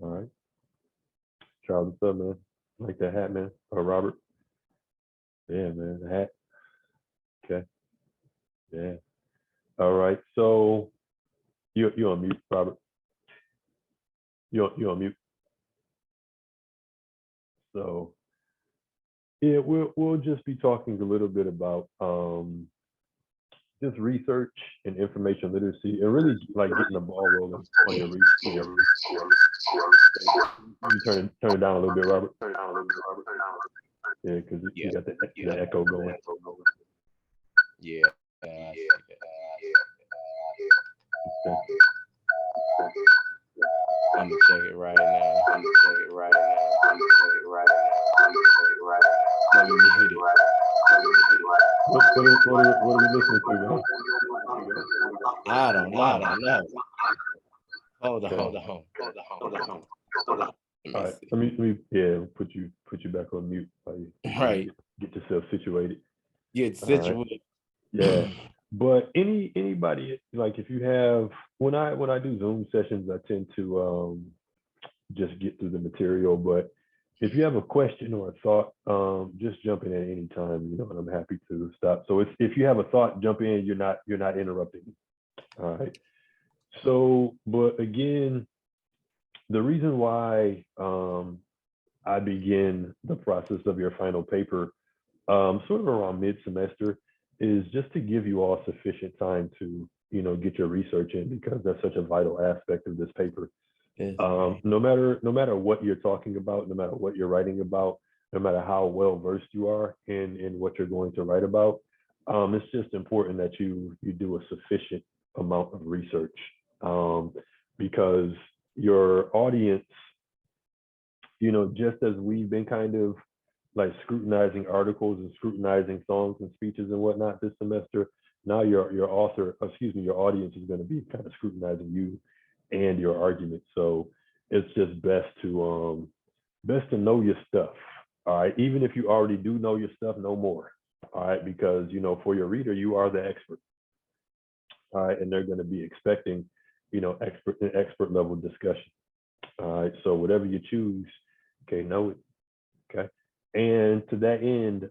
All right. Charles, what's up, man? Like that hat, man. Or Robert? Yeah, man, the hat. Okay. Yeah. All right. So you on mute, Robert. You on mute. So yeah, we'll just be talking a little bit about just research and information literacy and really like getting the ball rolling on your research. You turn it down a little bit, Robert. Yeah, because Yeah, you got yeah, the echo going. yeah. I see that. Okay. I'm gonna check it right now. Let me mute it. What are we listening to, man? I don't know. Hold on. Okay. Let All me right. see. Let me yeah, put you back on mute while you Right. get yourself situated. Get All right. situated. Yeah. But anybody like if you have when I do Zoom sessions, I tend to just get through the material. But if you have a question or a thought, just jump in at any time, and I'm happy to stop. So if you have a thought, jump in. You're not interrupting me. All right. So, but again, the reason why I begin the process of your final paper sort of around mid-semester is just to give you all sufficient time to, get your research in because that's such a vital aspect of this paper. Yes, No matter what you're talking about, no matter what you're writing about, no matter how well versed you are in what you're going to write about, it's just important that you do a sufficient amount of research um, because your audience, just as we've been kind of like scrutinizing articles and scrutinizing songs and speeches and whatnot this semester, now your audience is going to be kind of scrutinizing you and your argument. So it's just best to know your stuff. All right. Even if you already do know your stuff, know more. All right. Because for your reader, you are the expert. All right. And they're going to be expecting, expert level discussion. All right. So whatever you choose, okay, know it. Okay. And to that end,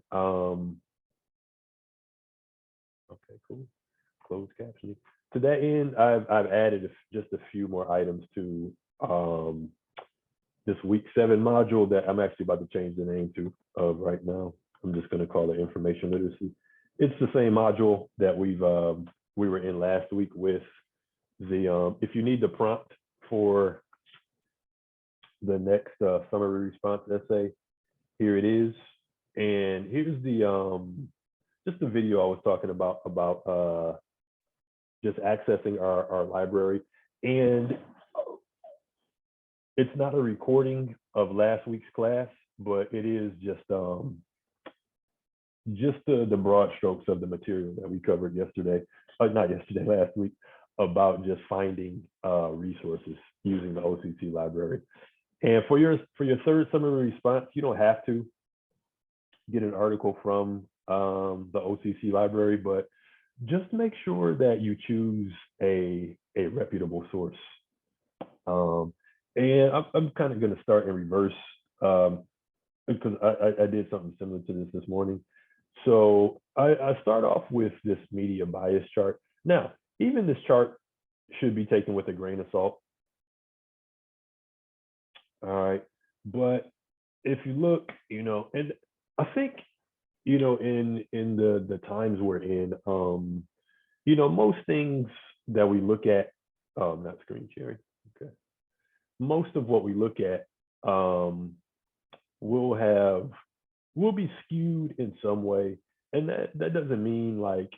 okay, cool. Closed captioning. To that end, I've added just a few more items to um, this week 7 module that I'm actually about to change the name to of right now. I'm just going to call it information literacy. It's the same module that we were in last week with the if you need the prompt for the next summary response essay, here it is. And here's the just the video I was talking about just accessing our library. And it's not a recording of last week's class, but it is just the broad strokes of the material that we covered yesterday, not yesterday, last week, about just finding resources using the OCC library. And for your third summary response, you don't have to get an article from the OCC library, but just make sure that you choose a reputable source. And I'm kind of going to start in reverse because I did something similar to this morning. So I start off with this media bias chart. Now, even this chart should be taken with a grain of salt. All right. But if you look, and I think, in the times we're in, most things that we look at, not screen sharing. Okay. Most of what we look at will be skewed in some way. And that doesn't mean like,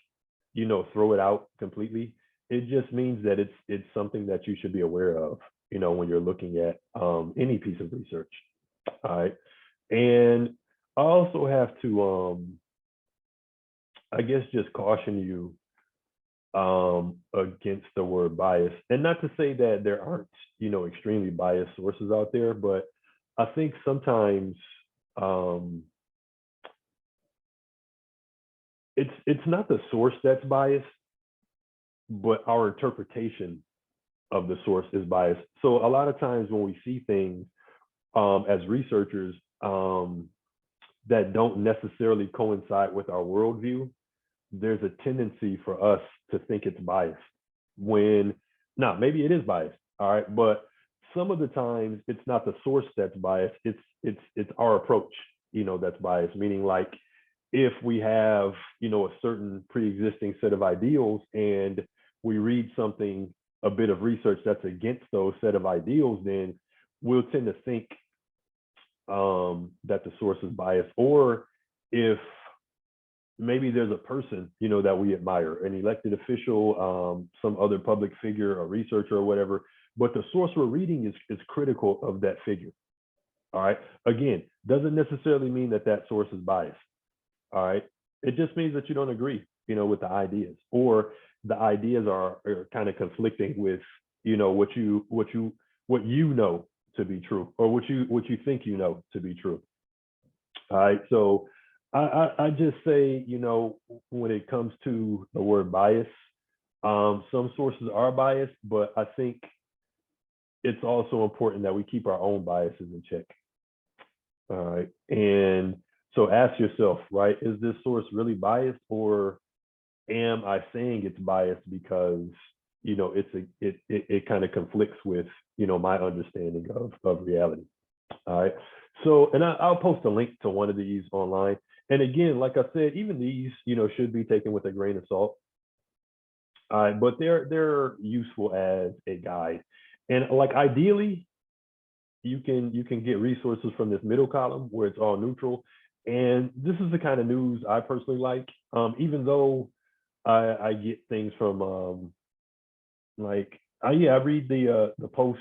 throw it out completely. It just means that it's something that you should be aware of, when you're looking at any piece of research. All right. And I also have to I guess just caution you against the word bias. And not to say that there aren't, extremely biased sources out there, but I think sometimes it's not the source that's biased, but our interpretation of the source is biased. So a lot of times when we see things as researchers that don't necessarily coincide with our worldview, there's a tendency for us to think it's biased when now maybe it is biased, all right, but some of the times it's not the source that's biased, it's our approach, that's biased, meaning like if we have, a certain pre-existing set of ideals and we read something, a bit of research that's against those set of ideals, then we'll tend to think that the source is biased. Or if maybe there's a person, that we admire, an elected official, some other public figure, a researcher or whatever, but the source we're reading is critical of that figure. All right. Again, doesn't necessarily mean that that source is biased. All right. It just means that you don't agree, with the ideas, or the ideas are kind of conflicting with, what you know to be true, or what you think to be true. All right. So I just say, when it comes to the word bias, some sources are biased, but I think it's also important that we keep our own biases in check. All right. And so ask yourself, right, is this source really biased, or am I saying it's biased because, it kind of conflicts with, my understanding of reality. All right. So, and I'll post a link to one of these online. And again, like I said, even these, should be taken with a grain of salt. All right, but they're useful as a guide. And like ideally, you can get resources from this middle column where it's all neutral. And this is the kind of news I personally like. Even though I get things from I read the Post,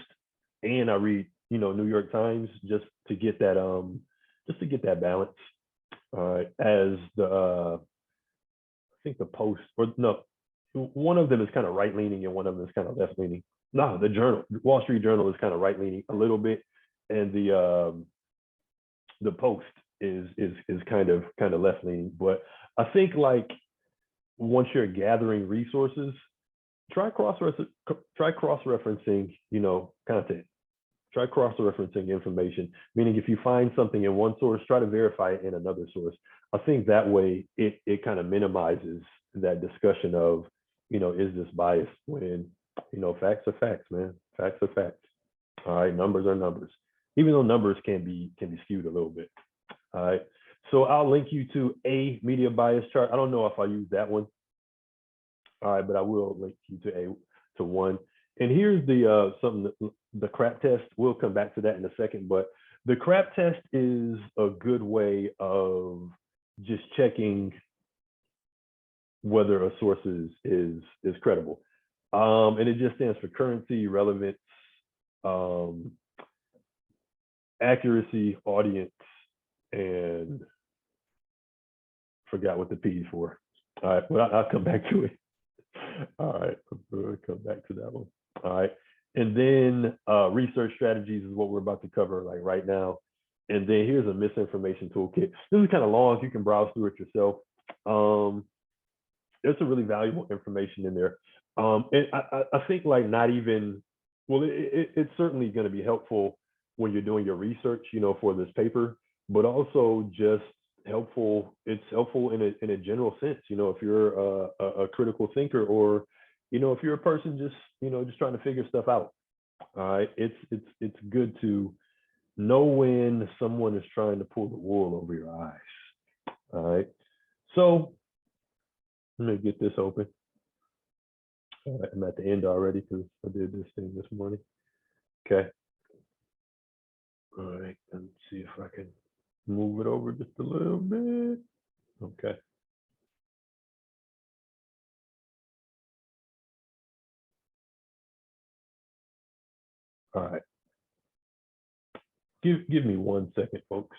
and I read, New York Times, just to get that balance. As the I think the Post, or no, one of them is kind of right leaning and one of them is kind of left leaning. No, the Journal, Wall Street Journal, is kind of right leaning a little bit, and the Post is kind of left leaning. But I think like once you're gathering resources, try cross referencing, content. Try cross referencing information. Meaning, if you find something in one source, try to verify it in another source. I think that way it kind of minimizes that discussion of, is this bias, when, facts are facts, man. Facts are facts. All right, numbers are numbers, even though numbers can be skewed a little bit. All right. So I'll link you to a media bias chart. I don't know if I use that one. All right, but I will link you to one. And here's the CRAP test. We'll come back to that in a second, but the CRAP test is a good way of just checking whether a source is credible. And it just stands for currency, relevance, accuracy, audience, and forgot what the P is for. All right, but I'll come back to it. All right, we'll come back to that one. All right, and then research strategies is what we're about to cover like right now. And then here's a misinformation toolkit. This is kind of long. You can browse through it yourself. There's some really valuable information in there. And I think like not even, well, it's certainly going to be helpful when you're doing your research, for this paper, but also just helpful. It's helpful in a general sense, if you're a critical thinker, or, if you're a person just, just trying to figure stuff out. All right. It's good to know when someone is trying to pull the wool over your eyes. All right. So let me get this open. All right, I'm at the end already because I did this thing this morning. Okay. All right, let's see if I can move it over just a little bit. Okay. All right. Give me 1 second, folks.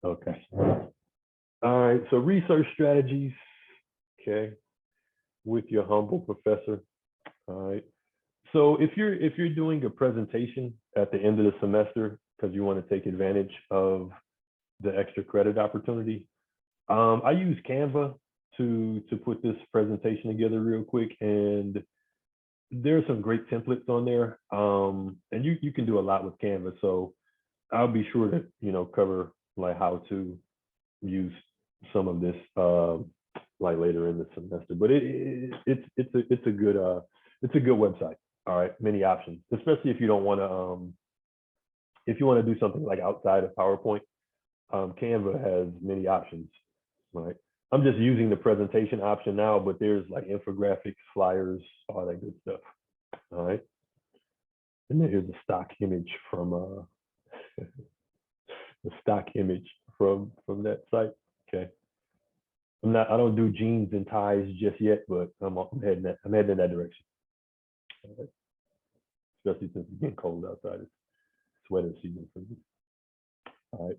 Okay. All right. So research strategies. Okay, with your humble professor. All right. So if you're doing a presentation at the end of the semester because you want to take advantage of the extra credit opportunity, I use Canva to put this presentation together real quick, and there's some great templates on there. And you can do a lot with Canva. So I'll be sure to cover like how to use some of this like later in the semester. But it's a good website. All right, many options, especially if you don't want to if you want to do something like outside of PowerPoint. Canva has many options. Right. I'm just using the presentation option now, but there's like infographics, flyers, all that good stuff. All right. And then here's the stock image from the stock image from that site. Okay. I don't do jeans and ties just yet, but I'm heading in that direction. Right. Especially since it's getting cold outside. It's sweater season for me. All right.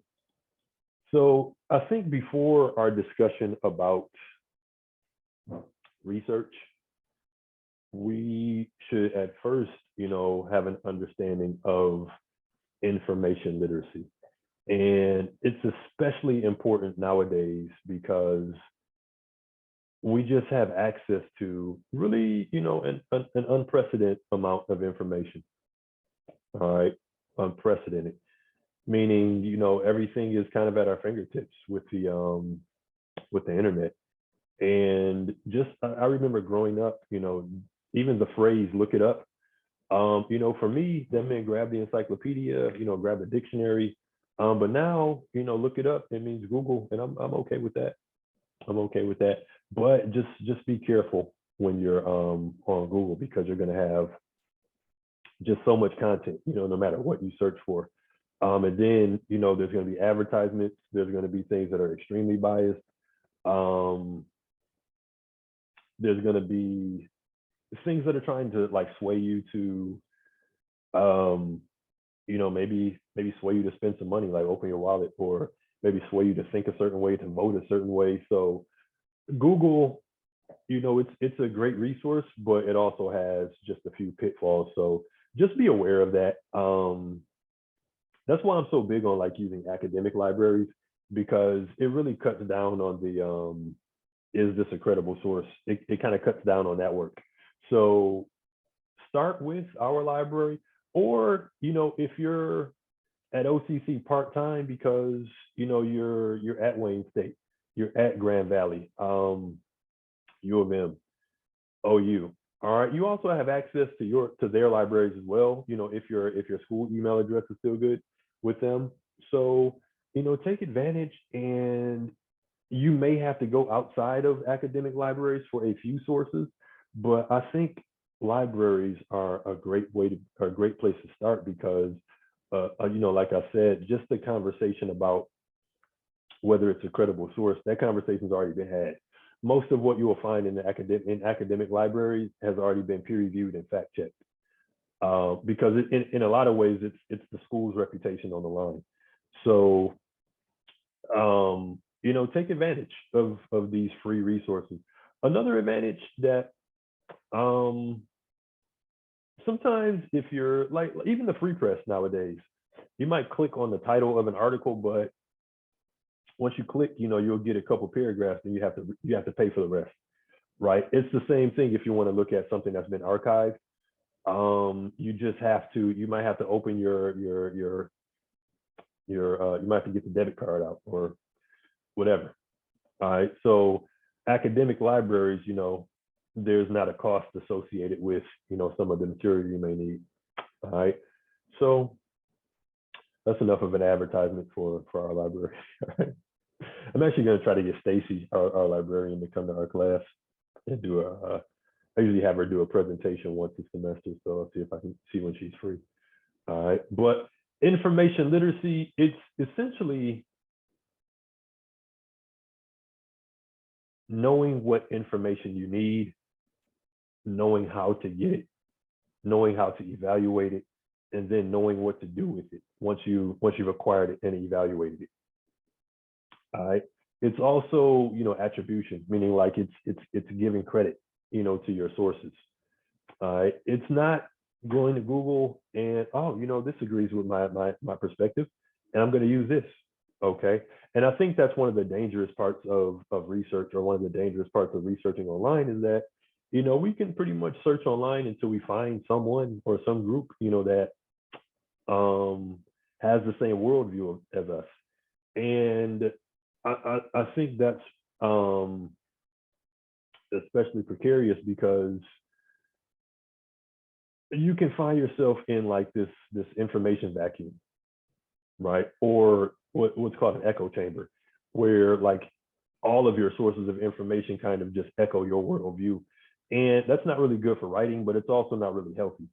So I think before our discussion about research, we should at first, have an understanding of information literacy. And it's especially important nowadays because we just have access to really, an unprecedented amount of information. All right, unprecedented, meaning, everything is kind of at our fingertips with the internet. And just I remember growing up, even the phrase "look it up." For me, that meant grab the encyclopedia, grab a dictionary. But now, look it up. It means Google, and I'm okay with that. I'm okay with that. But just be careful when you're on Google, because you're going to have just so much content, no matter what you search for. And then, there's going to be advertisements. There's going to be things that are extremely biased. There's going to be things that are trying to like sway you to, maybe sway you to spend some money, like open your wallet, or maybe sway you to think a certain way, to vote a certain way. So Google, it's a great resource, but it also has just a few pitfalls. So just be aware of that. That's why I'm so big on like using academic libraries, because it really cuts down on the is this a credible source? It kind of cuts down on that work. So start with our library, or if you're at OCC part-time because you're at Wayne State, you're at Grand Valley, U of M, OU. All right, you also have access to their libraries as well. If your school email address is still good with them. So take advantage, and you may have to go outside of academic libraries for a few sources, but I think libraries are a great place to start, because like I said, just the conversation about whether it's a credible source, that conversation's already been had. Most of what you will find in academic libraries has already been peer reviewed and fact checked, because in a lot of ways it's the school's reputation on the line. So take advantage of these free resources. Another advantage that sometimes, if you're like, even the free press nowadays, you might click on the title of an article, but once you click, you'll get a couple paragraphs, and you have to pay for the rest, right? It's the same thing if you want to look at something that's been archived. You might have to open you might have to get the debit card out or whatever. All right. So academic libraries, there's not a cost associated with, some of the material you may need. All right. So that's enough of an advertisement for our library. All right. I'm actually going to try to get Stacy, our librarian, to come to our class and do I usually have her do a presentation once a semester. So I'll see if I can see when she's free. All right. But information literacy, it's essentially knowing what information you need, knowing how to get it, knowing how to evaluate it, and then knowing what to do with it once you've acquired it and evaluated it. All right. It's also, attribution, meaning like it's giving credit, to your sources. It's not going to Google and, oh, this agrees with my perspective, and I'm going to use this. Okay. And I think that's one of the dangerous parts of research, or one of the dangerous parts of researching online, is that, we can pretty much search online until we find someone or some group, that has the same worldview as us. And I think that's especially precarious, because you can find yourself in like this information vacuum, right? Or what's called an echo chamber, where like all of your sources of information kind of just echo your worldview. And that's not really good for writing, but it's also not really healthy,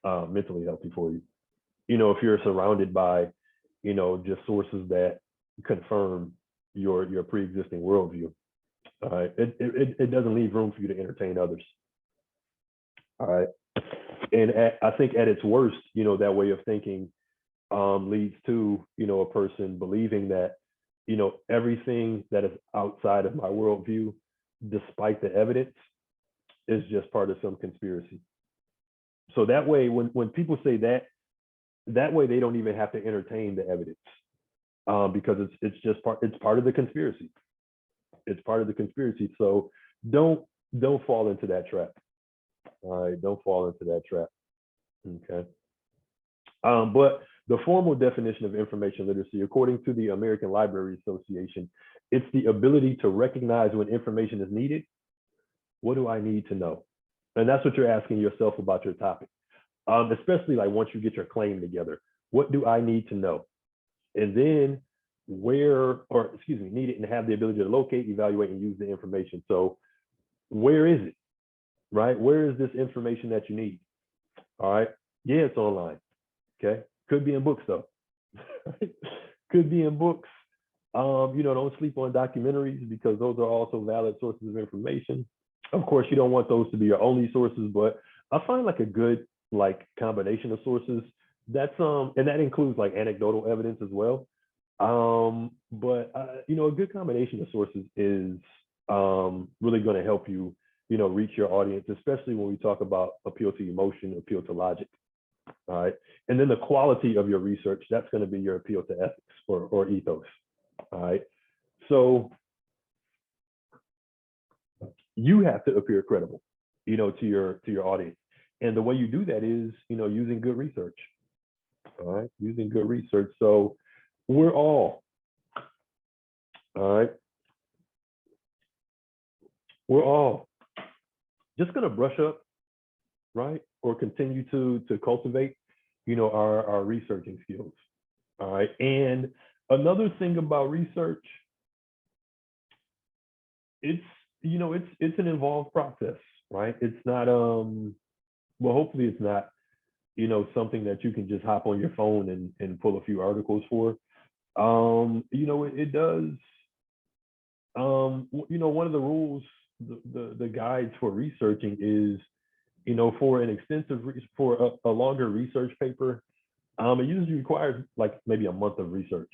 mentally healthy for you. If you're surrounded by, just sources that confirm your pre-existing worldview, it doesn't leave room for you to entertain others. All right. And I think at its worst, that way of thinking leads to, a person believing that, everything that is outside of my worldview, despite the evidence, is just part of some conspiracy. So that way, when people say that way, they don't even have to entertain the evidence, because it's part of the conspiracy. It's part of the conspiracy. So don't fall into that trap. All right, don't fall into that trap. Okay. But the formal definition of information literacy, according to the American Library Association, it's the ability to recognize when information is needed. What do I need to know? And that's what you're asking yourself about your topic, especially like once you get your claim together. What do I need to know? And then need it and have the ability to locate, evaluate, and use the information. So where is it, right? Where is this information that you need? All right. Yeah, it's online. Okay. Could be in books though. Could be in books. Don't sleep on documentaries, because those are also valid sources of information. Of course, you don't want those to be your only sources, but I find like a good combination of sources. That's and that includes like anecdotal evidence as well. But a good combination of sources is really going to help you, reach your audience, especially when we talk about appeal to emotion, appeal to logic. All right. And then the quality of your research, that's going to be your appeal to ethics or ethos. All right. So you have to appear credible, to your audience. And the way you do that is, using good research. All right. Using good research. So we're all right. We're all just going to brush up, right? Or continue to cultivate, our researching skills. All right. And another thing about research, it's an involved process, right? It's not hopefully it's not, something that you can just hop on your phone and pull a few articles for. It does, one of the rules, the guides for researching is, for an extensive, for a longer research paper, it usually requires like maybe a month of research.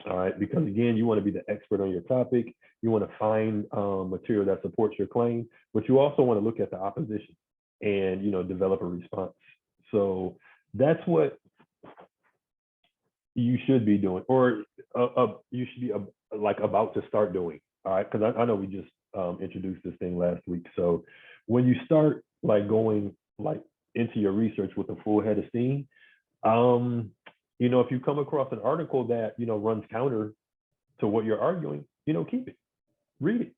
All right, because again, you want to be the expert on your topic. You want to find material that supports your claim, but you also want to look at the opposition and, develop a response. So that's what you should be doing, or you should be about to start doing. All right, because I know we just introduced this thing last week. So when you start going into your research with a full head of steam, if you come across an article that runs counter to what you're arguing, keep it, read it,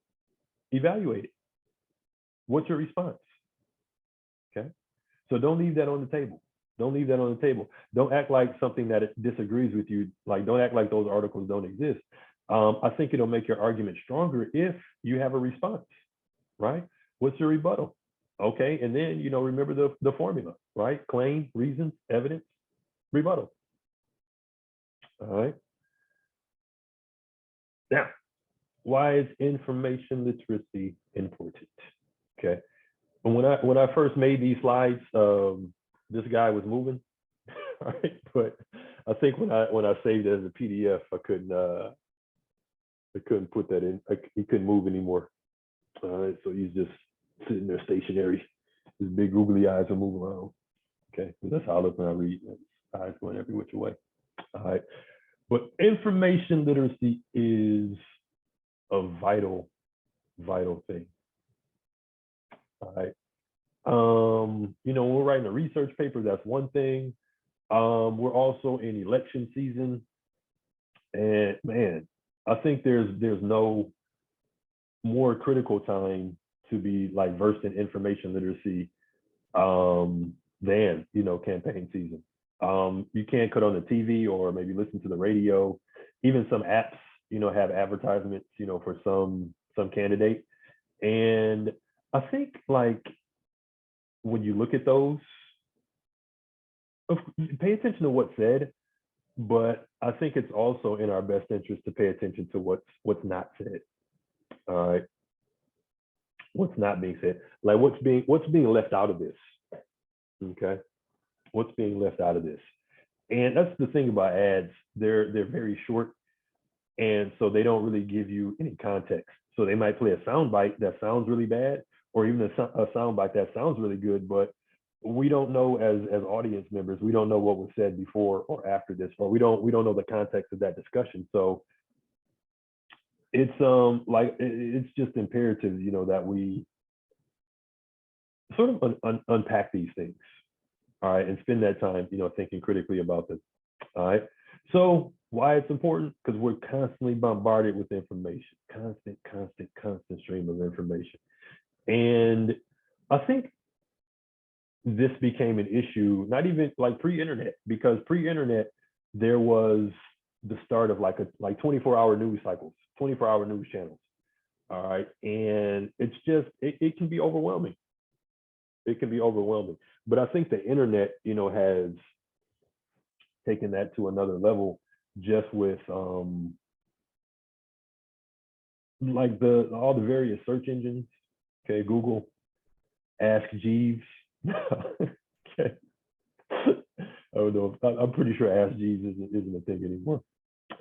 evaluate it. What's your response? Okay, so don't leave that on the table. Don't leave that on the table. Don't act like something that it disagrees with you. Don't act like those articles don't exist. I think it'll make your argument stronger if you have a response, right? What's your rebuttal? Okay, and then remember the formula, right? Claim, reason, evidence, rebuttal. All right. Now, why is information literacy important? Okay. And when I first made these slides, this guy was moving, right? But I think when I saved it as a PDF, I couldn't They couldn't put that in. Like, he couldn't move anymore. So he's just sitting there stationary. His big googly eyes are moving around. Okay, so that's how I look when I read. Eyes going every which way. All right, but information literacy is a vital thing. All right. You know, when we're writing a research paper, that's one thing. We're also in election season, and man, I think there's no more critical time to be like versed in information literacy than, you know, campaign season. You can't cut on the TV or maybe listen to the radio. Even some apps, you know, have advertisements, you know, for some candidate. And I think like when you look at those, pay attention to what's said, but I think it's also in our best interest to pay attention to what's not said. All right, what's not being said, like what's being left out of this. Okay, what's being left out of this, and that's the thing about ads. They're very short, and so they don't really give you any context. So they might play a sound bite that sounds really bad, or even a sound bite that sounds really good, but we don't know as audience members, we don't know what was said before or after this, or we don't know the context of that discussion. So it's like it's just imperative, you know, that we sort of unpack these things, all right, and spend that time, you know, thinking critically about this. All right. So why it's important? Because we're constantly bombarded with information, constant stream of information. And I think this became an issue, not even like pre-internet, because pre-internet, there was the start of like 24-hour news cycles, 24-hour news channels. All right. And it's just, it can be overwhelming. It can be overwhelming. But I think the internet, you know, has taken that to another level, just with like all the various search engines. Okay, Google, Ask Jeeves. Okay. I don't know. I'm pretty sure Ask Jeeves isn't a thing anymore.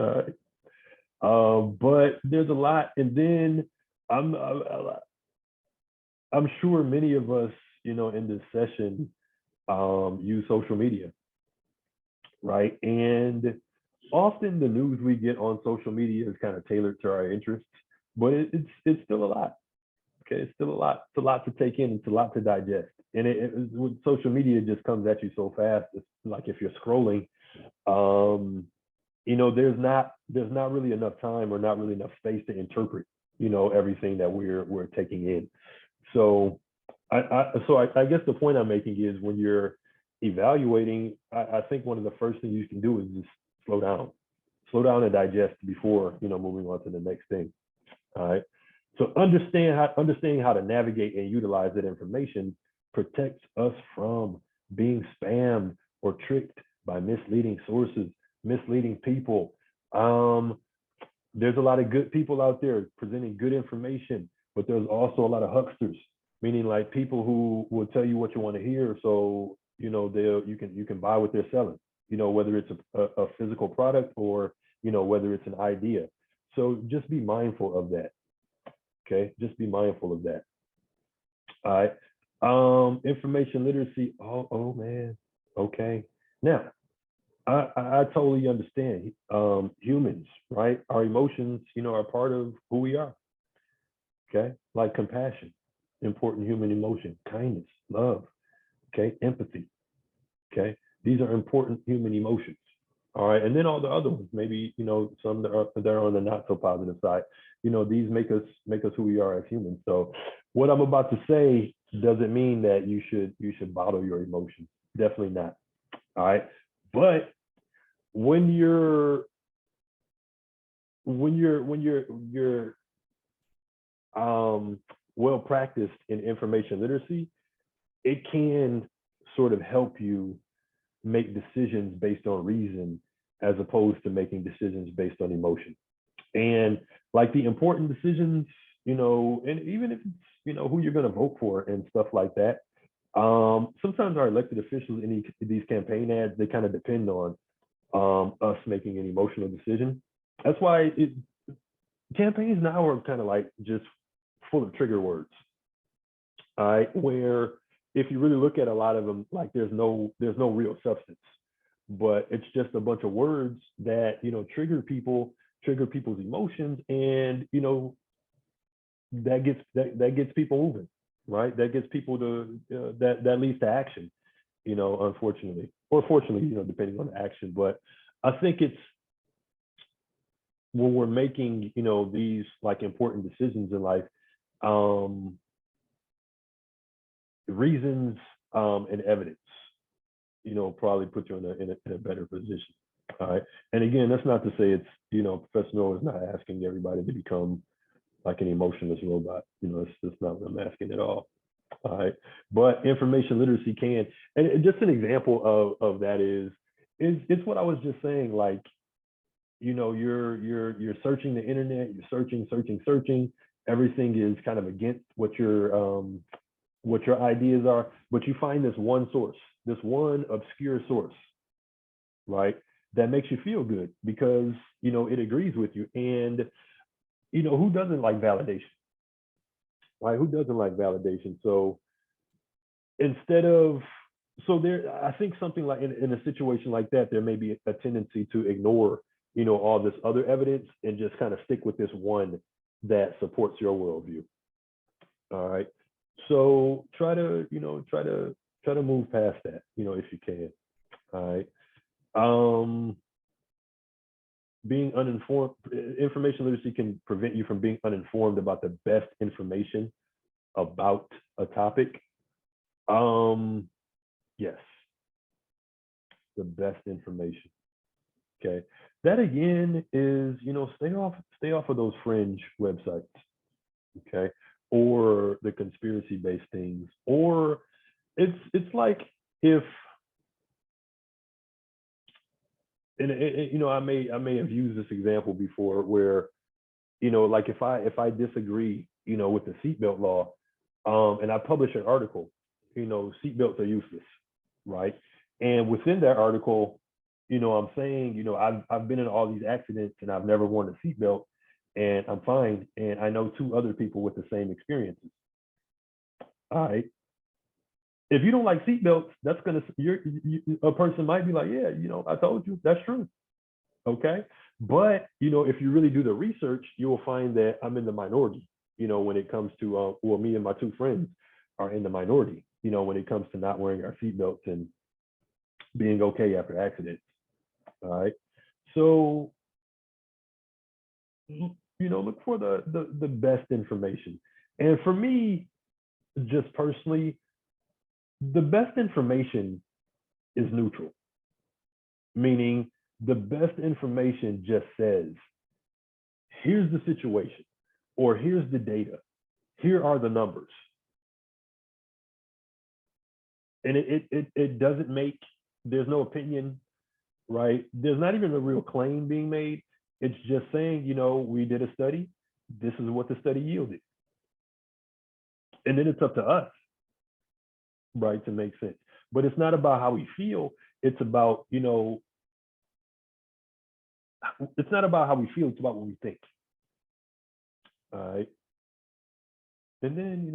All right. But there's a lot, and then I'm sure many of us, you know, in this session use social media, right? And often the news we get on social media is kind of tailored to our interests, but it's still a lot. Okay, it's still a lot. It's a lot to take in. It's a lot to digest. And with social media, it just comes at you so fast. It's like if you're scrolling, you know, there's not really enough time or not really enough space to interpret, you know, everything that we're taking in. So I guess the point I'm making is when you're evaluating, I think one of the first things you can do is just slow down and digest before, you know, moving on to the next thing. All right. So understanding how to navigate and utilize that information protects us from being spammed or tricked by misleading sources, misleading people. There's a lot of good people out there presenting good information, but there's also a lot of hucksters, meaning like people who will tell you what you want to hear. So, you know, you can buy what they're selling, you know, whether it's a physical product or, you know, whether it's an idea. So just be mindful of that. Okay, just be mindful of that. All right. Information literacy. Oh man. Okay. Now, I totally understand. Humans, right? Our emotions, you know, are part of who we are. Okay, like compassion, important human emotion, kindness, love. Okay, empathy. Okay, these are important human emotions. All right, and then all the other ones, maybe, you know, some that are on the not so positive side. You know, these make us who we are as humans. So what I'm about to say doesn't mean that you should bottle your emotions. Definitely not. All right. But when you're well practiced in information literacy, it can sort of help you make decisions based on reason as opposed to making decisions based on emotion. And like the important decisions, you know, and even if it's, you know, who you're going to vote for and stuff like that, sometimes our elected officials in these campaign ads, they kind of depend on us making an emotional decision. That's why campaigns now are kind of like just full of trigger words. All right, where if you really look at a lot of them, like there's no real substance, but it's just a bunch of words that trigger people's emotions, and that gets people moving, right? That gets people to that leads to action, unfortunately or fortunately, depending on the action. But I think it's when we're making these like important decisions in life, reasons and evidence probably put you in a better position. All right, and again, that's not to say it's Professor Noah is not asking everybody to become like an emotionless robot. It's not what I'm asking at all. All right, but information literacy can, and just an example of that is it's what I was just saying. Like, you're searching the internet, you're searching. Everything is kind of against what your ideas are, but you find this one source, this one obscure source, right? That makes you feel good because it agrees with you. And who doesn't like validation? Right? Who doesn't like validation? So instead of I think something like in a situation like that, there may be a tendency to ignore all this other evidence and just kind of stick with this one that supports your worldview. All right. So try to move past that, if you can. All right. Being uninformed, information literacy can prevent you from being uninformed about the best information about a topic. Yes, the best information. Okay. That again is, stay off of those fringe websites. Okay. Or the conspiracy-based things. Or it's like if, and I may have used this example before where, like if I disagree, with the seatbelt law, and I publish an article, seatbelts are useless, right? And within that article, I'm saying, I've been in all these accidents and I've never worn a seatbelt and I'm fine. And I know 2 other people with the same experiences. All right. If you don't like seatbelts, that's gonna a person might be like, yeah, I told you, that's true. Okay. But if you really do the research, you will find that I'm in the minority, when it comes to well, me and my 2 friends are in the minority, when it comes to not wearing our seatbelts and being okay after accidents. All right. So look for the best information. And for me, just personally, the best information is neutral, meaning the best information just says, here's the situation, or here's the data, here are the numbers. And it doesn't make, there's no opinion, right? There's not even a real claim being made. It's just saying, we did a study, this is what the study yielded. And then it's up to us, right, to make sense. But it's not about how we feel. It's about, it's not about how we feel. It's about what we think. All right. And then,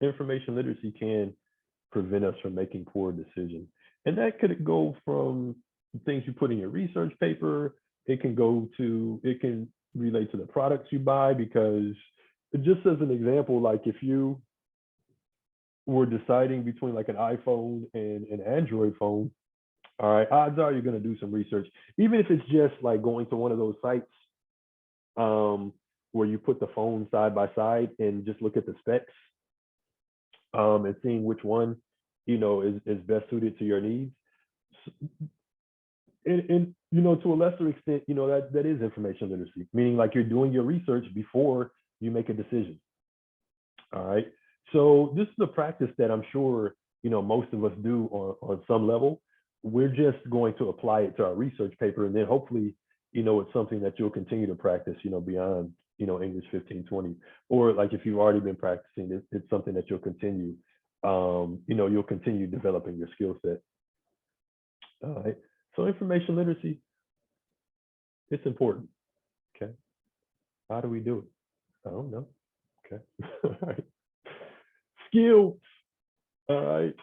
information literacy can prevent us from making poor decisions. And that could go from things you put in your research paper. It can relate to the products you buy, because just as an example, like if you were deciding between like an iPhone and an Android phone, all right, odds are you're going to do some research, even if it's just like going to one of those sites where you put the phone side by side and just look at the specs and seeing which one, is best suited to your needs. And to a lesser extent, that is information literacy, meaning like you're doing your research before you make a decision. All right. So this is a practice that I'm sure, most of us do on some level. We're just going to apply it to our research paper. And then hopefully, it's something that you'll continue to practice, beyond, English 1520, or like if you've already been practicing, it's something that you'll continue, you'll continue developing your skill set. All right. So information literacy, it's important. Okay. How do we do it? I don't know. Okay. All right. Skills. All right.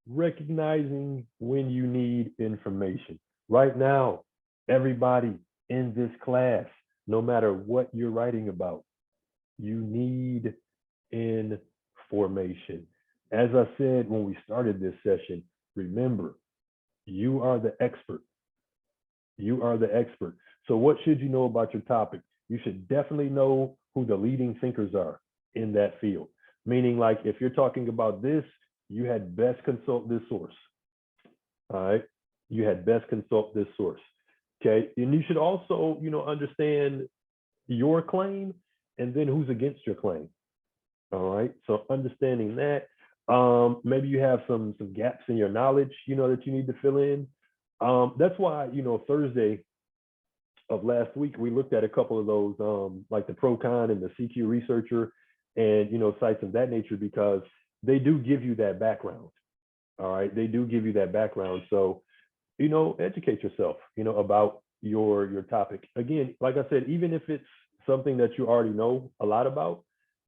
Recognizing when you need information. Right now, everybody in this class, no matter what you're writing about, you need information. As I said when we started this session, remember, you are the expert. You are the expert. So what should you know about your topic? You should definitely know who the leading thinkers are in that field. Meaning, like, if you're talking about this, you had best consult this source. All right. You had best consult this source. Okay. And you should also, understand your claim and then who's against your claim. All right. So understanding that, maybe you have some gaps in your knowledge, that you need to fill in. That's why, Thursday of last week, we looked at a couple of those, like the Procon and the CQ Researcher and, sites of that nature, because they do give you that background. All right. They do give you that background. So, educate yourself, about your topic. Again, like I said, even if it's something that you already know a lot about,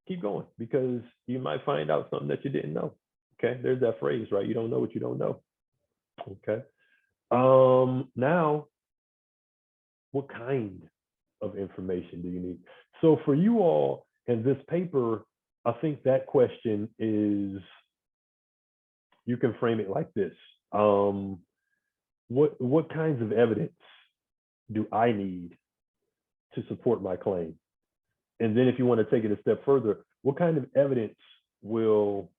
keep going, because you might find out something that you didn't know. Okay. There's that phrase, right? You don't know what you don't know. Okay. Now, what kind of information do you need? So for you all in this paper, I think that question is, you can frame it like this. What kinds of evidence do I need to support my claim? And then if you want to take it a step further, what kind of evidence will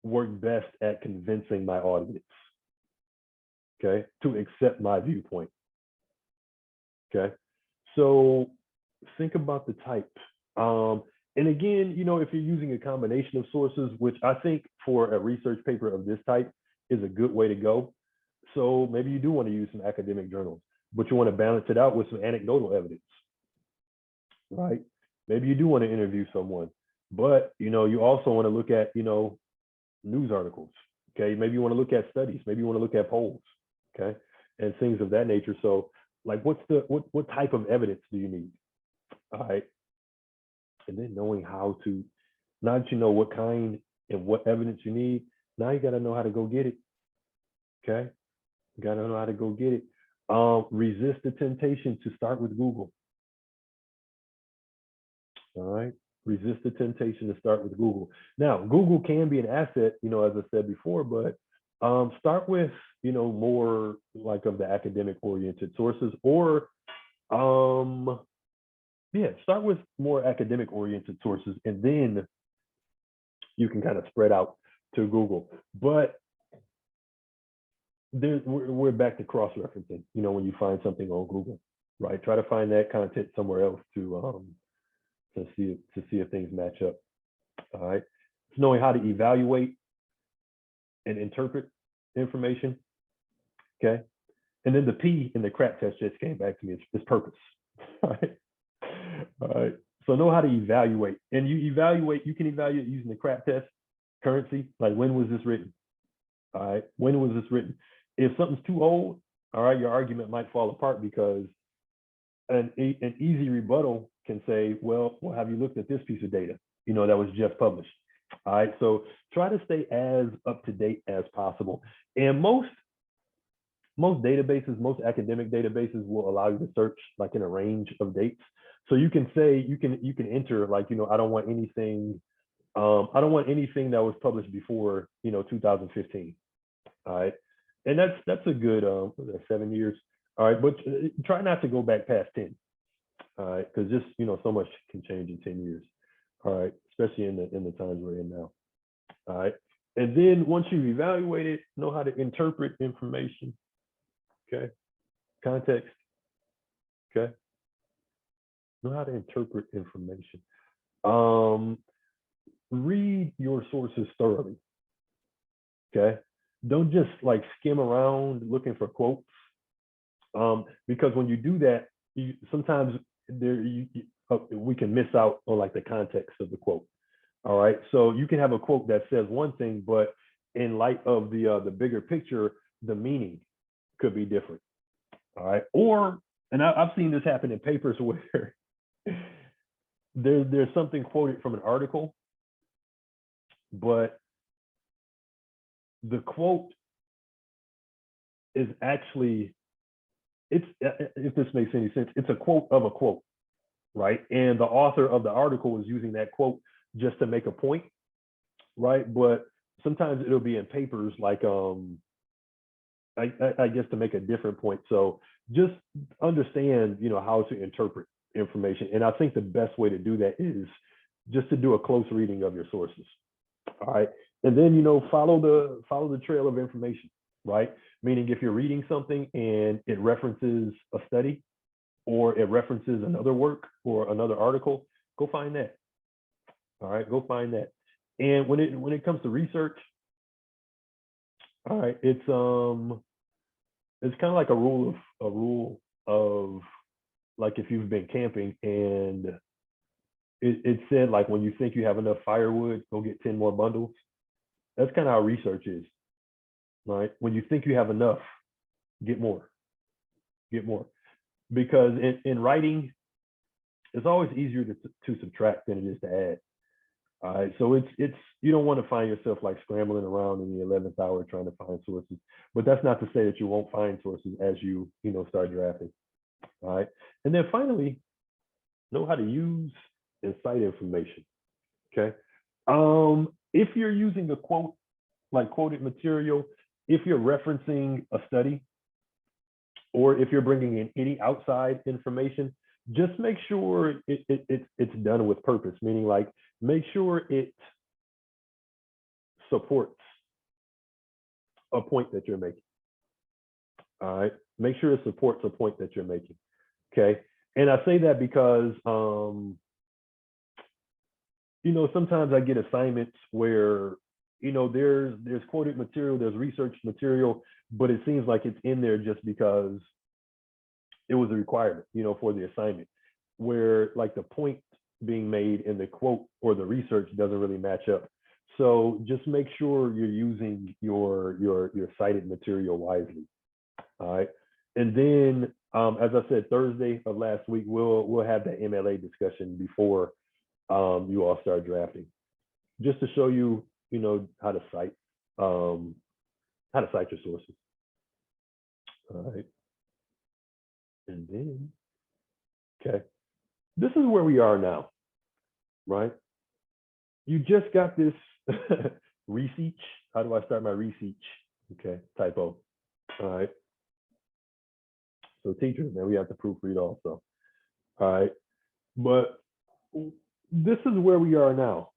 work best at convincing my audience, okay, to accept my viewpoint? Okay, so think about the type. And again, if you're using a combination of sources, which I think for a research paper of this type is a good way to go. So maybe you do want to use some academic journals, but you want to balance it out with some anecdotal evidence, right? Maybe you do want to interview someone, but you also want to look at news articles. Okay, maybe you want to look at studies, maybe you want to look at polls, okay, and things of that nature. So like, what type of evidence do you need? All right. And then knowing how to, now that you know what kind and what evidence you need, now you got to know how to go get it. Okay. You got to know how to go get it. Resist the temptation to start with Google. All right. Resist the temptation to start with Google. Now, Google can be an asset, as I said before, but start with, more like of the academic oriented sources, or start with more academic oriented sources, and then you can kind of spread out to Google. But we're back to cross-referencing, when you find something on Google, right? Try to find that content somewhere else to see if things match up. All right. It's knowing how to evaluate and interpret information. Okay. And then the P in the CRAP test just came back to me. It's purpose. All right. All right. So know how to evaluate. And you can evaluate using the CRAP test. Currency, like, when was this written? All right. When was this written? If something's too old, all right, your argument might fall apart, because an easy rebuttal can say, well, have you looked at this piece of data, that was just published? All right. So try to stay as up to date as possible. And most databases, most academic databases will allow you to search like in a range of dates. So you can say, you can enter, like, I don't want anything that was published before, 2015. All right. And that's a good 7 years. All right. But try not to go back past 10. All right. Because just, so much can change in 10 years. All right. Especially in the times we're in now. All right. And then once you've evaluated, know how to interpret information. Okay. Context. Okay. Know how to interpret information. Read your sources thoroughly. Okay. Don't just like skim around looking for quotes. Because when you do that, sometimes we can miss out on like the context of the quote. All right. So you can have a quote that says one thing, but in light of the bigger picture, the meaning could be different. All right. Or and I've seen this happen in papers where there's something quoted from an article, but the quote is actually, it's, if this makes any sense, it's a quote of a quote, right? And the author of the article is using that quote just to make a point, right? But sometimes it'll be in papers like, I guess to make a different point. So just understand, how to interpret information. And I think the best way to do that is just to do a close reading of your sources. All right. And then, follow the trail of information, right? Meaning if you're reading something and it references a study or it references another work or another article, go find that. All right, go find that. And when it comes to research, all right, it's kind of like a rule of like if you've been camping and it said like when you think you have enough firewood, go get 10 more bundles. That's kind of how research is, right? When you think you have enough, get more, because in writing, it's always easier to subtract than it is to add. All right, so it's you don't want to find yourself like scrambling around in the 11th hour trying to find sources, but that's not to say that you won't find sources as you start drafting. All right, and then finally, know how to use and cite information. Okay, if you're using a quote, like quoted material, if you're referencing a study, or if you're bringing in any outside information, just make sure it's done with purpose, meaning like make sure it supports a point that you're making. All right, make sure it supports a point that you're making. Okay, and I say that because sometimes I get assignments where there's quoted material, there's research material, but it seems like it's in there just because it was a requirement, for the assignment, where like the point being made in the quote or the research doesn't really match up. So just make sure you're using your cited material wisely. All right. And then, as I said, Thursday of last week, we'll have that MLA discussion before you all start drafting, just to show you, how to cite your sources. All right. And then, okay, this is where we are now, right? You just got this research. How do I start my research? Okay, typo. All right. So teachers, man, we have to proofread also. All right. But this is where we are now.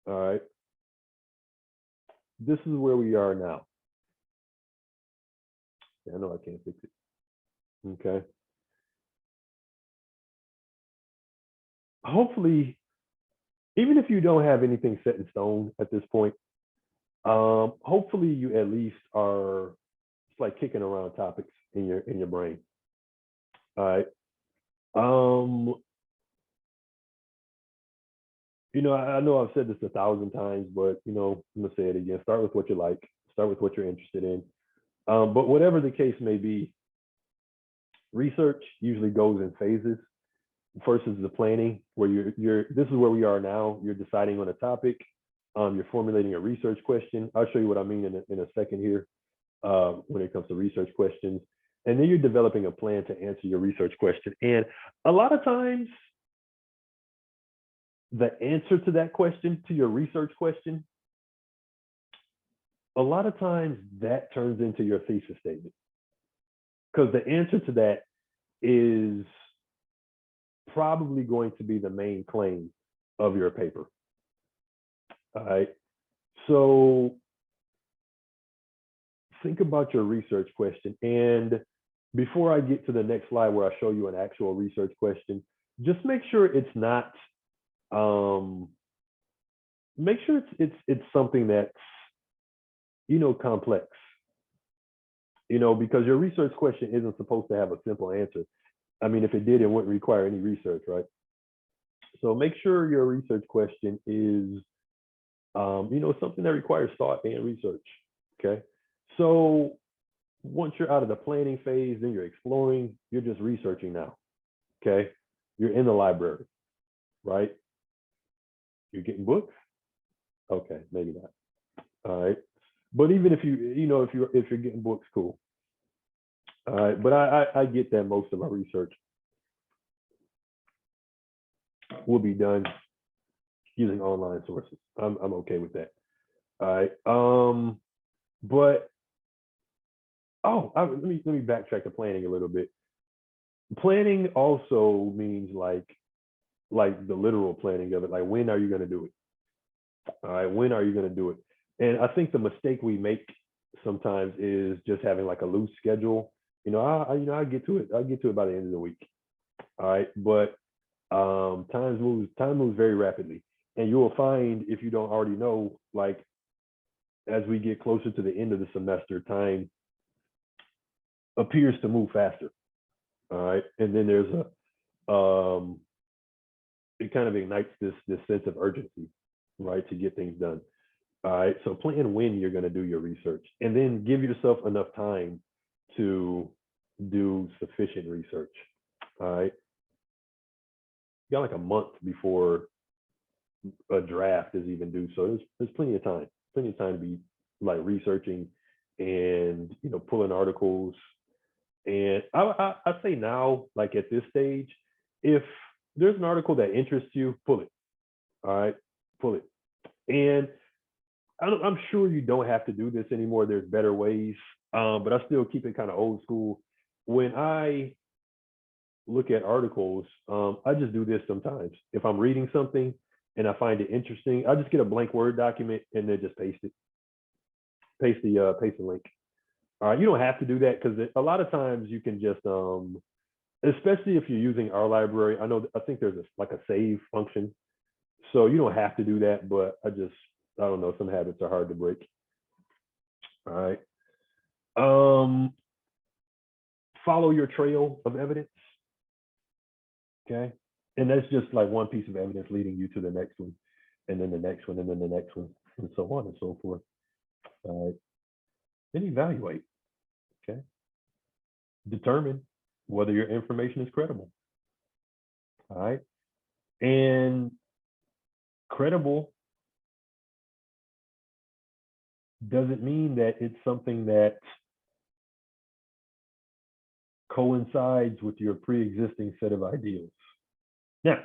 All right. This is where we are now. Yeah, I know I can't fix it. Okay. Hopefully, even if you don't have anything set in stone at this point, hopefully you at least are, it's like kicking around topics in your brain. All right. I know I've said this 1,000 times, but I'm gonna say it again. Start with what you like. Start with what you're interested in. But whatever the case may be, research usually goes in phases. First is the planning, where this is where we are now. You're deciding on a topic. You're formulating a research question. I'll show you what I mean in a second here when it comes to research questions. And then you're developing a plan to answer your research question. And a lot of times, the answer to that question, to your research question, a lot of times that turns into your thesis statement, because the answer to that is probably going to be the main claim of your paper. All right. So think about your research question. And before I get to the next slide where I show you an actual research question, just make sure it's not, make sure it's something that's, complex, because your research question isn't supposed to have a simple answer. I mean, if it did, it wouldn't require any research, right? So make sure your research question is, something that requires thought and research. Okay. So once you're out of the planning phase, then you're exploring, you're just researching now. Okay. You're in the library, right? You're getting books. Okay, maybe not. All right. But even if if you're getting books, cool. All right. But I get that most of my research will be done using online sources. I'm okay with that. All right. But let me backtrack to planning a little bit. Planning also means like the literal planning of it. Like, when are you going to do it? All right, when are you going to do it? And I think the mistake we make sometimes is just having like a loose schedule. I get to it. I'll get to it by the end of the week. All right, but time moves very rapidly, and you will find, if you don't already know, like, as we get closer to the end of the semester, time appears to move faster. All right, and then there's it kind of ignites this sense of urgency, right, to get things done. All right, so plan when you're going to do your research, and then give yourself enough time to do sufficient research. All right, you got like a month before a draft is even due, so there's plenty of time to be like researching and pulling articles. And I say now, like at this stage, if there's an article that interests you, pull it. All right, pull it. And I'm sure you don't have to do this anymore. There's better ways, but I still keep it kind of old school. When I look at articles, I just do this sometimes. If I'm reading something and I find it interesting, I just get a blank Word document and then just paste it. Paste the link. You don't have to do that, because a lot of times you can just, especially if you're using our library. I think there's like a save function, so you don't have to do that. But I don't know. Some habits are hard to break. All right. Follow your trail of evidence. Okay. And that's just like one piece of evidence leading you to the next one, and then the next one, and then the next one, and so on and so forth. All right. Then evaluate. Okay. Determine whether your information is credible. All right. And credible doesn't mean that it's something that coincides with your pre-existing set of ideals. Now,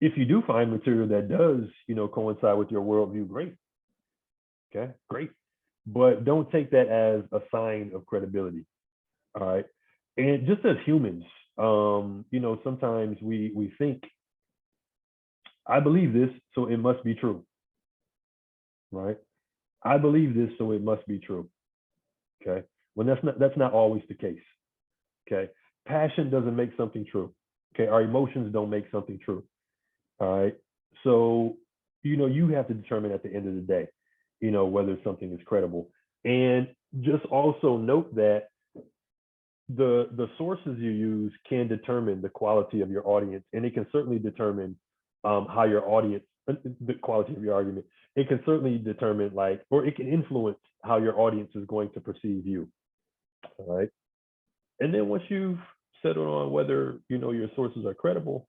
if you do find material that does, coincide with your worldview, great. Okay, great. But don't take that as a sign of credibility. All right. And just as humans, sometimes we think, I believe this, so it must be true. Right? I believe this, so it must be true. Okay. When that's not always the case. Okay. Passion doesn't make something true. Okay. Our emotions don't make something true. All right. So, you have to determine at the end of the day, whether something is credible. And just also note that the sources you use can determine the quality of your audience, and it can certainly determine how your audience, the quality of your argument. It can certainly determine, or it can influence how your audience is going to perceive you. All right. And then once you've settled on whether your sources are credible,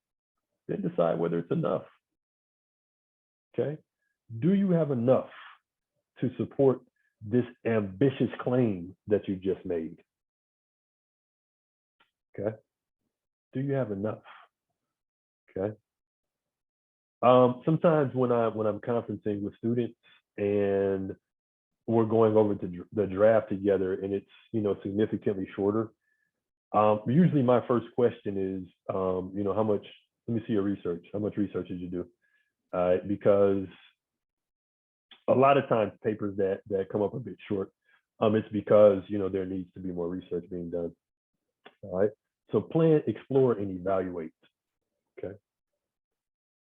then decide whether it's enough. Okay. Do you have enough to support this ambitious claim that you just made? Okay. Do you have enough? Okay. Sometimes when I'm conferencing with students and we're going over to the draft together, and it's significantly shorter, usually my first question is, how much? Let me see your research. How much research did you do? Because a lot of times papers that come up a bit short, it's because there needs to be more research being done. All right. So plan, explore, and evaluate. Okay.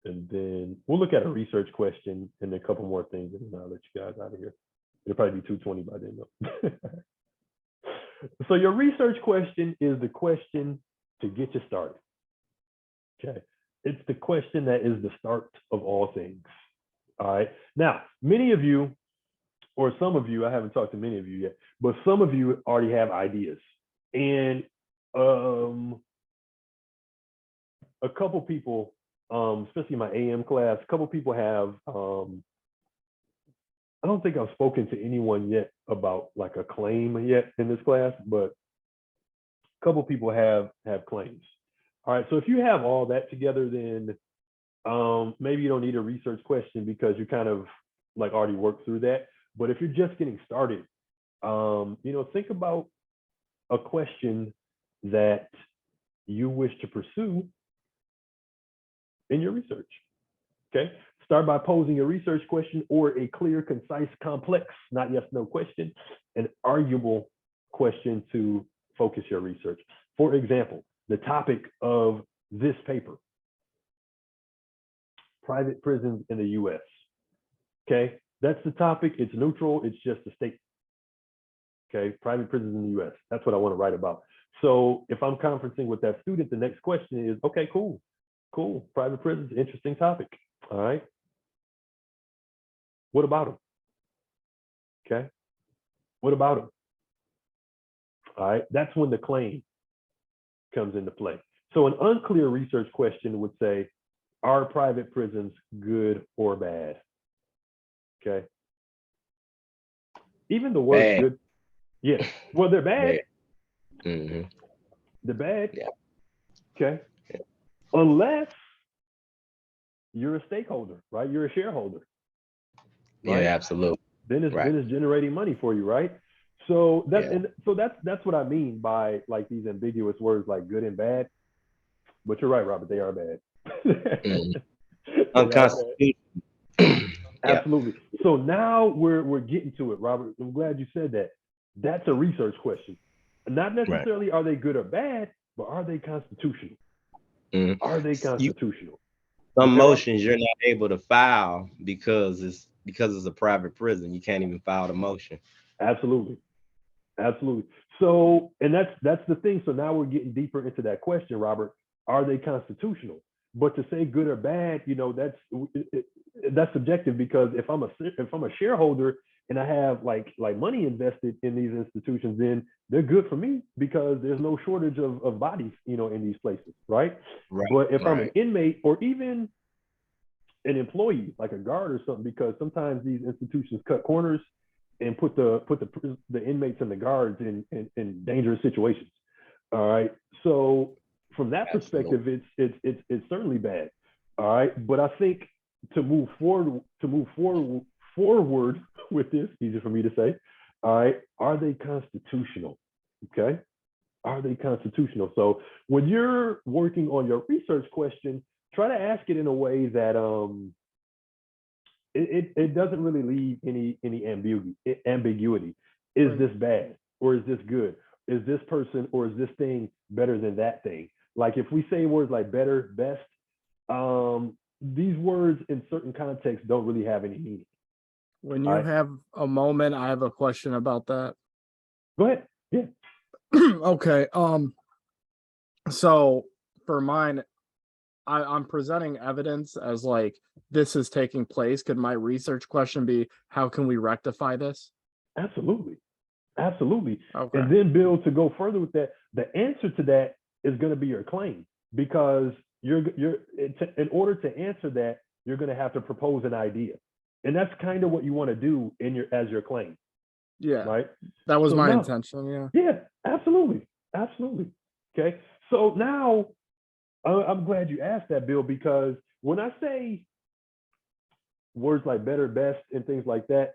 And then we'll look at a research question and a couple more things, and then I'll let you guys out of here. It'll probably be 2:20 by then, though. So your research question is the question to get you started. Okay. It's the question that is the start of all things. All right. Now, many of you or some of you, I haven't talked to many of you yet, but some of you already have ideas. And a couple people, especially my AM class, a couple people have, I don't think I've spoken to anyone yet about like a claim yet in this class, but a couple people have claims. All right, so if you have all that together, then maybe you don't need a research question because you kind of like already worked through that. But if you're just getting started, think about a question that you wish to pursue in your research. Okay, start by posing a research question or a clear, concise, complex, not yes, no question, an arguable question to focus your research. For example, the topic of this paper, private prisons in the US. Okay, that's the topic. It's neutral. It's just a state. Okay, private prisons in the US. That's what I want to write about. So if I'm conferencing with that student, the next question is, okay, cool. Private prisons, interesting topic. All right. What about them? Okay. What about them? All right. That's when the claim comes into play. So an unclear research question would say, are private prisons good or bad? Okay. Even the word Bad. good. Yeah. Well, they're bad. Mm-hmm. They're bad. Yeah. Okay. Unless you're a stakeholder, right? You're a shareholder. Right? Yeah, absolutely. Then it's generating money for you, right? So that's what I mean by like these ambiguous words like good and bad. But you're right, Robert, they are bad. Unconstitutional. Absolutely. So now we're getting to it, Robert. I'm glad you said that. That's a research question. Not necessarily are they good or bad, but are they constitutional? Are they constitutional? Some motions you're not able to file because it's a private prison. You can't even file the motion. Absolutely. So, and that's the thing. So now we're getting deeper into that question, Robert. Are they constitutional? But to say good or bad, that's subjective, because if I'm a shareholder and I have like money invested in these institutions, then they're good for me because there's no shortage of bodies, in these places, right? But if I'm an inmate or even an employee, like a guard or something, because sometimes these institutions cut corners and put the inmates and the guards in dangerous situations. All right. So from that perspective, it's certainly bad. All right. But I think to move forward with this, easy for me to say, all right, are they constitutional? Okay. Are they constitutional? So when you're working on your research question, try to ask it in a way that it doesn't really leave any ambiguity. Is this bad or is this good? Is this person or is this thing better than that thing? Like if we say words like better, best, these words in certain contexts don't really have any meaning. When you have a moment, I have a question about that. Go ahead. Yeah. Okay. So for mine, I'm presenting evidence as like this is taking place. Could my research question be, how can we rectify this? Absolutely. Okay. And then, Bill, to go further with that, the answer to that is going to be your claim, because in order to answer that, you're going to have to propose an idea, and that's kind of what you want to do as your claim. Yeah. Right. That was my intention. Yeah. Yeah. Absolutely. Okay. So now I'm glad you asked that, Bill, because when I say words like better, best, and things like that,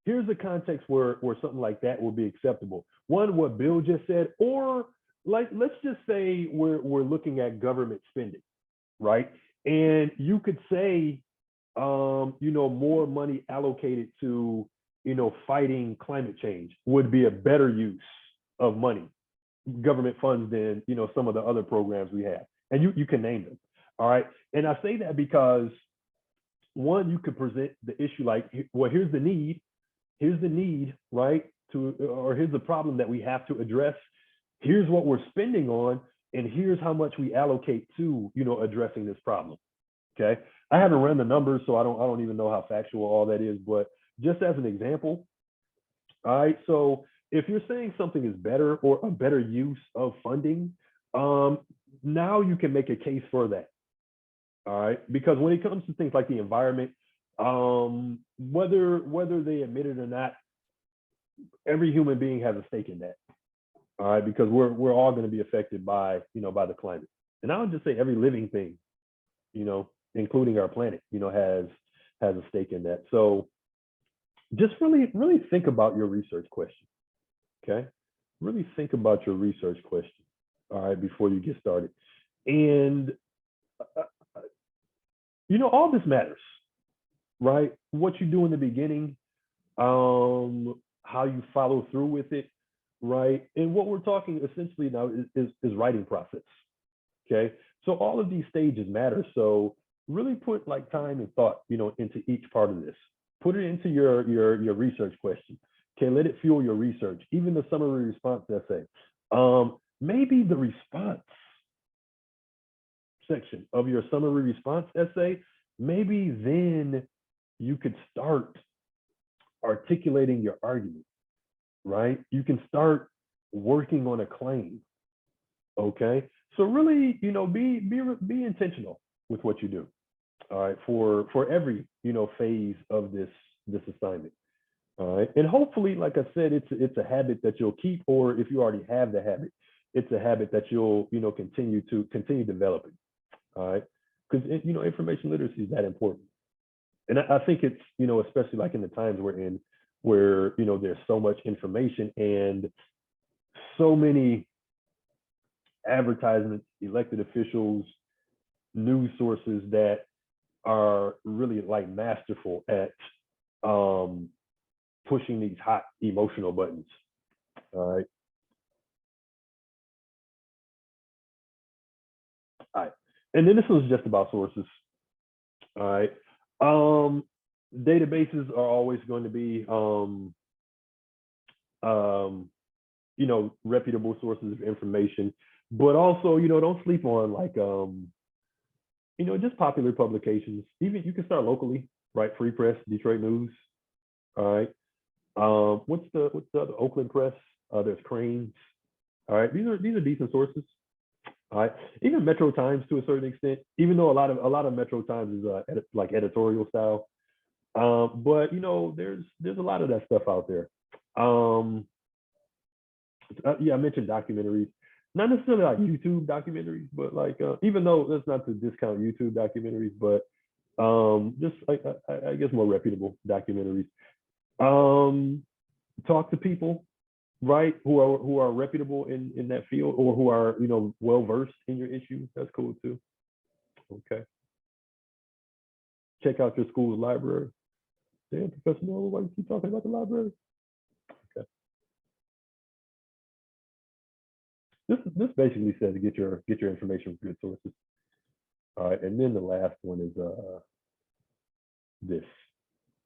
here's the context where something like that will be acceptable. One, what Bill just said, or like, let's just say we're looking at government spending, right? And you could say, more money allocated to, fighting climate change would be a better use of money, government funds, than, some of the other programs we have. And you can name them. All right. And I say that because, one, you could present the issue like, well, here's the need, right? Or here's the problem that we have to address. Here's what we're spending on, and here's how much we allocate to, addressing this problem. Okay. I haven't run the numbers, so I don't even know how factual all that is, but just as an example, all right, so if you're saying something is better or a better use of funding, now you can make a case for that. All right, because when it comes to things like the environment, whether they admit it or not, every human being has a stake in that. All right, because we're all going to be affected by by the climate, and I would just say every living thing, including our planet, has a stake in that. So just really think about your research question. Okay, really think about your research question. All right, before you get started, and all this matters, right? What you do in the beginning, how you follow through with it, right? And what we're talking essentially now is writing process. Okay, so all of these stages matter. So really put like time and thought, into each part of this. Put it into your research question. Okay, let it fuel your research. Even the summary response essay. Maybe the response section of your summary response essay, maybe then you could start articulating your argument, right? You can start working on a claim. Okay, so really, be intentional with what you do. All right, for every phase of this assignment. All right, and hopefully, like I said, it's a habit that you'll keep, or if you already have the habit, it's a habit that you'll continue developing. All right, because information literacy is that important, and I think it's especially like in the times we're in, where there's so much information and so many advertisements, elected officials, news sources that are really like masterful at pushing these hot emotional buttons. All right. All right. And then this was just about sources. All right. Databases are always going to be reputable sources of information, but also, don't sleep on like just popular publications. Even you can start locally, right? Free Press, Detroit News. All right. What's the other? Oakland Press? There's Cranes. All right. These are decent sources. All right. Even Metro Times to a certain extent, even though a lot of Metro Times is like editorial style. But there's a lot of that stuff out there. Yeah, I mentioned documentaries. Not necessarily like YouTube documentaries, but like even though that's not to discount YouTube documentaries, but just like I guess more reputable documentaries. Talk to people, right, who are reputable in that field, or who are well versed in your issues. That's cool too. Okay. Check out your school's library. Damn, Professor Noel, why you keep talking about the library? Okay. This basically says to get your information from good sources. All right, and then the last one is this.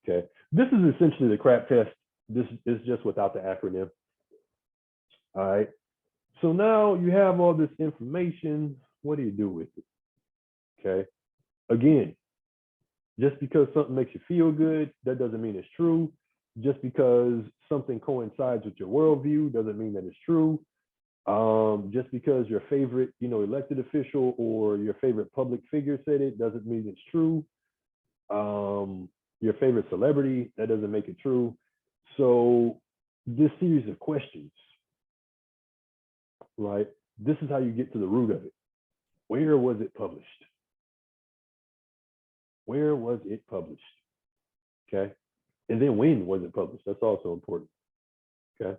Okay, this is essentially the CRAP test. This is just without the acronym. All right, so now you have all this information. What do you do with it? Okay, again, just because something makes you feel good, that doesn't mean it's true. Just because something coincides with your worldview doesn't mean that it's true. Just because your favorite, elected official or your favorite public figure said it doesn't mean it's true. Your favorite celebrity, that doesn't make it true. So this series of questions, right? This is how you get to the root of it. Where was it published? Where was it published? Okay. And then when was it published? That's also important. Okay.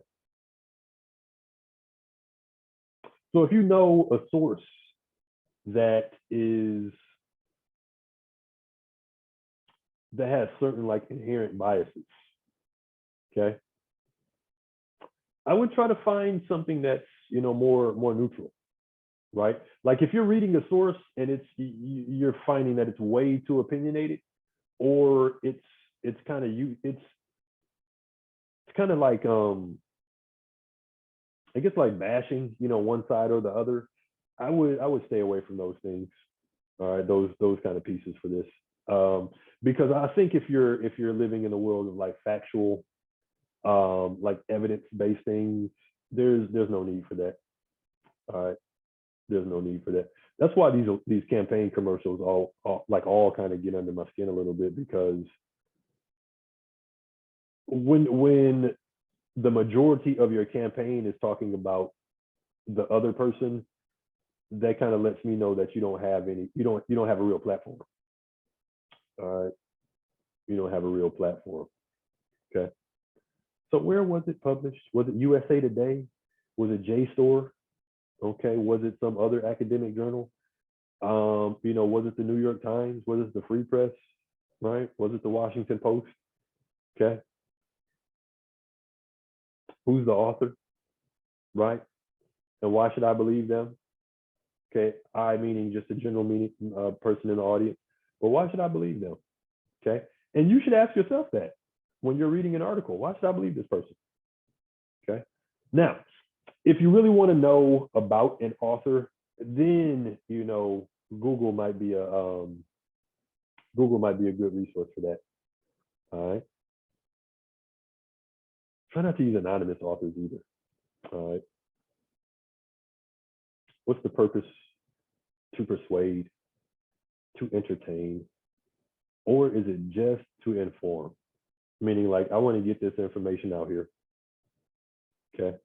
So if you know a source that has certain like inherent biases, okay, I would try to find something that's more neutral, right? Like if you're reading a source and you're finding that it's way too opinionated, or it's kind of like I guess like bashing one side or the other, I would stay away from those things. All right, those kind of pieces for this. Because I think if you're living in a world of like factual, like evidence-based things, there's no need for that. All right, there's no need for that. That's why these campaign commercials all kind of get under my skin a little bit, because when the majority of your campaign is talking about the other person, that kind of lets me know that you don't have a real platform. All right, you don't have a real platform. Okay. So where was it published? Was it USA Today? Was it JSTOR? Okay. Was it some other academic journal? Was it the New York Times? Was it the Free Press? Right? Was it the Washington Post? Okay. Who's the author? Right? And why should I believe them? Okay. I meaning just a general meaning person in the audience. But why should I believe them? Okay. And you should ask yourself that when you're reading an article. Why should I believe this person? Okay. Now, if you really want to know about an author, then Google might be a good resource for that. All right. Try not to use anonymous authors either. All right. What's the purpose? To persuade, to entertain, or is it just to inform? Meaning, like, I want to get this information out here. Okay.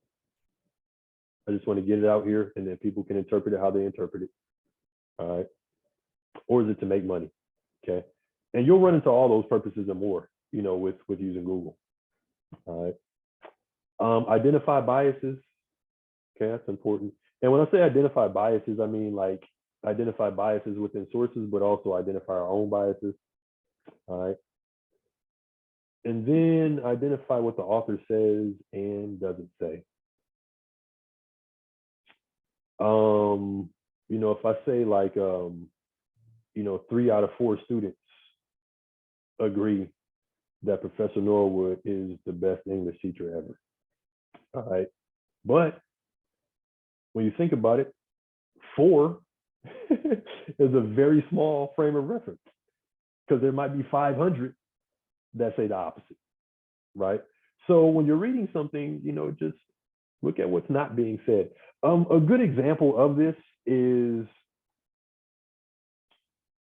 I just want to get it out here, and then people can interpret it how they interpret it. All right. Or is it to make money? Okay. And you'll run into all those purposes and more, with using Google. All right. Identify biases. Okay, that's important. And when I say identify biases, I mean like identify biases within sources, but also identify our own biases. All right. And then identify what the author says and doesn't say. If I say like 3 out of 4 students agree that Professor Norwood is the best English teacher ever. All right. But when you think about it, 4 is a very small frame of reference, because there might be 500 that say the opposite, right? So when you're reading something, just look at what's not being said. A good example of this is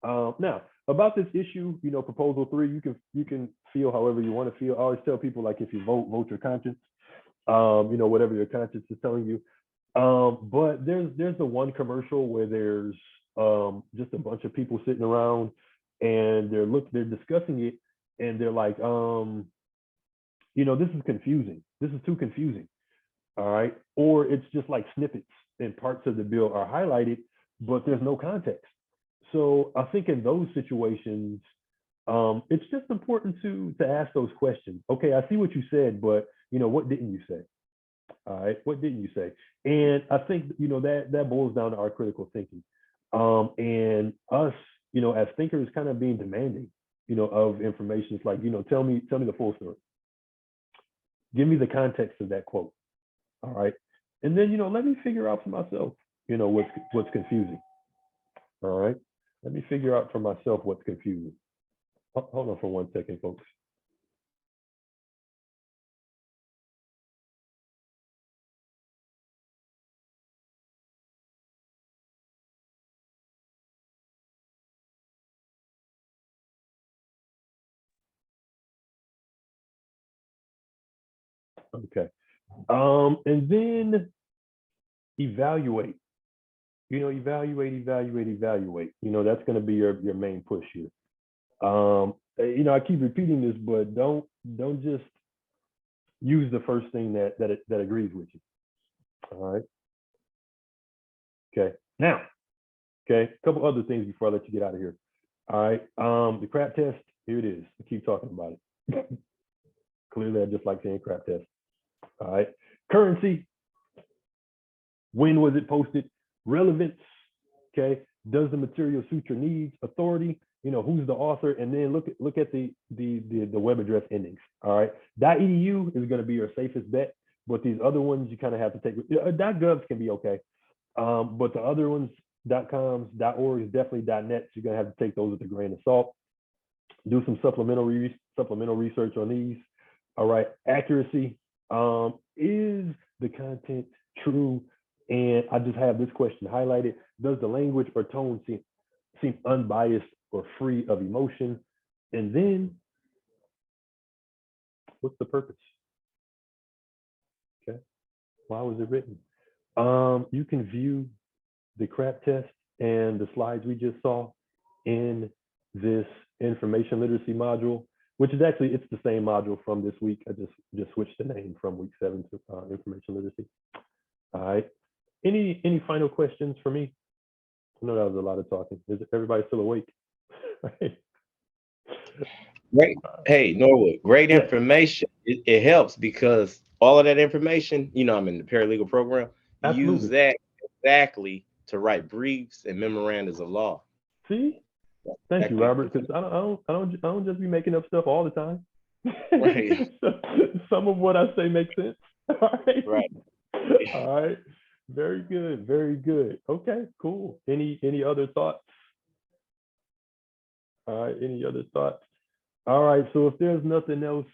now about this issue, proposal 3, you can feel however you want to feel. I always tell people, like, if you vote your conscience, whatever your conscience is telling you. But there's the one commercial where there's just a bunch of people sitting around, and they're discussing it, and they're like, this is confusing. This is too confusing. All right. Or it's just like snippets and parts of the bill are highlighted, but there's no context. So I think in those situations, it's just important to ask those questions. Okay, I see what you said, but what didn't you say? All right, what didn't you say? And I think that boils down to our critical thinking, and us, as thinkers, kind of being demanding, of information. It's like, tell me the full story. Give me the context of that quote. All right, and then let me figure out for myself, what's confusing. All right, let me figure out for myself what's confusing. Hold on for 1 second, folks. Okay. And then evaluate. Evaluate. That's going to be your main push here. I keep repeating this, but don't just use the first thing that agrees with you. All right. Okay. Now, a couple other things before I let you get out of here. All right. The CRAP test, here it is. I keep talking about it. Clearly, I just like saying CRAP test. All right. Currency. When was it posted? Relevance. Okay. Does the material suit your needs? Authority. Who's the author? And then look at the web address endings. All right. .edu is going to be your safest bet, but these other ones you kind of have to take. .govs can be okay, but the other ones, .coms, .orgs, definitely .nets, you're going to have to take those with a grain of salt. do some supplemental research on these. All right, accuracy. Is the content true? And I just have this question highlighted. Does the language or tone seem unbiased or free of emotion? And then, what's the purpose? Okay, why was it written? You can view the CRAP test and the slides we just saw in this information literacy module, which is actually, it's the same module from this week. I just switched the name from week 7 to information literacy. All right. Any final questions for me? I know that was a lot of talking. Is everybody still awake? Great. Hey, Norwood, great Yeah. information. It helps because all of that information, you know, I'm in the paralegal program. Absolutely. Use that exactly to write briefs and memorandums of law. See, thank you, Robert. Because I don't just be making up stuff all the time. Right. Some of what I say makes sense. All right. Right. All right. Very good. Very good. Okay. Cool. Any other thoughts? All right. Any other thoughts? All right. So if there's nothing else,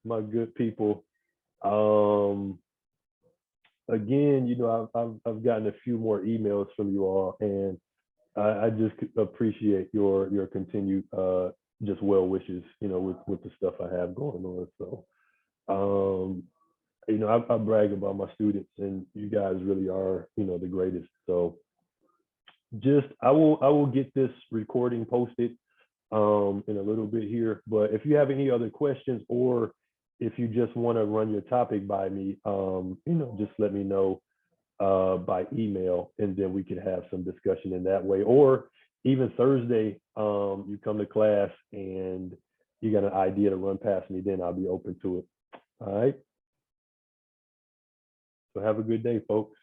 my good people, again, you know, I've gotten a few more emails from you all, and I just appreciate your continued just well wishes, you know, with the stuff I have going on. So, you know, I brag about my students, and you guys really are, you know, the greatest. So, just I will get this recording posted in a little bit here. But if you have any other questions, or if you just want to run your topic by me, you know, just let me know by email, and then we can have some discussion in that way. Or even Thursday, you come to class and you got an idea to run past me, then I'll be open to it. All right. So have a good day, folks.